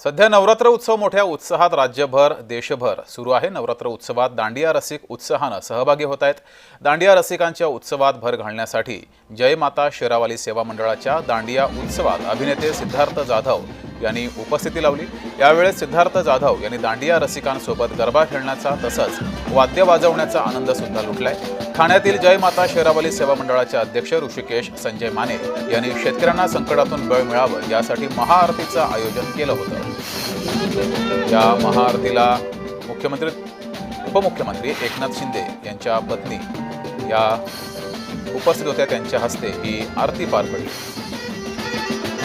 सध्या नवरात्र उत्सव मोठ्या उत्साहात राज्यभर देशभर सुरू आहे। नवरात्र उत्सवात दांडिया रसिक उत्साहाने सहभागी होत आहेत। दांडिया रसिकांच्या उत्सवात भर घालण्यासाठी जय माता शेरावाली सेवा मंडळाच्या दांडिया उत्सवात अभिनेते सिद्धार्थ जाधव यांनी उपस्थिती लावली। यावेळेस सिद्धार्थ जाधव यांनी दांडिया रसिकांसोबत गरबा खेळण्याचा तसंच वाद्य वाजवण्याचा आनंद सुद्धा लुटलाय। ठाण्यातील जय माता शेरावाली सेवा मंडळाचे अध्यक्ष ऋषिकेश संजय माने यांनी शेतकऱ्यांना संकटातून बळ मिळावं यासाठी महाआरतीचं आयोजन केलं होतं। या महाआरतीला उपमुख्यमंत्री एकनाथ शिंदे यांच्या पत्नी या उपस्थित होत्या। त्यांच्या हस्ते ही आरती पार पडली।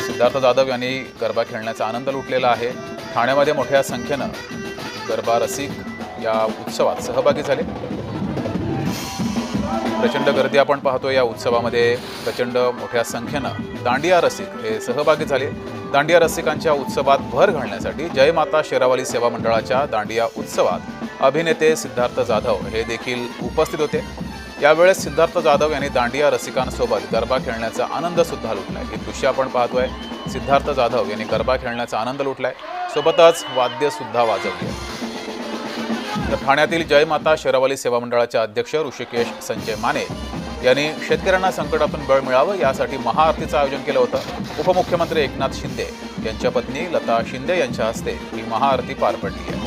सिद्धार्थ जाधव यांनी गरबा खेळण्याचा आनंद लुटलेला आहे। ठाण्यामध्ये मोठ्या संख्येने गरबा रसिक या उत्सवात सहभागी झाले। प्रचंड गर्दी आपण पाहतो। या उत्सवामध्ये प्रचंड मोठ्या संख्येने दांडिया रसिक हे सहभागी झाले। दांडिया रसिकांच्या उत्सवात भर घालण्यासाठी जय माता शेरावाली सेवा मंडळाच्या दांडिया उत्सवात अभिनेते सिद्धार्थ जाधव हे देखील उपस्थित होते। यावेळेस सिद्धार्थ जाधव यांनी दांडिया रसिकांसोबत गरबा खेळण्याचा आनंद सुद्धा लुटलाय। हे दृश्य आपण पाहतोय। सिद्धार्थ जाधव यांनी गरबा खेळण्याचा आनंद लुटलाय, सोबतच वाद्य सुद्धा वाजवले। तर ठाण्यातील जय माता शेरावाली सेवा मंडळाचे अध्यक्ष ऋषिकेश संजय माने यांनी शेतकऱ्यांना संकटातून बळ मिळावं यासाठी महाआरतीचं आयोजन केलं होतं। उपमुख्यमंत्री एकनाथ शिंदे यांच्या पत्नी लता शिंदे यांच्या हस्ते ही महाआरती पार पडली आहे।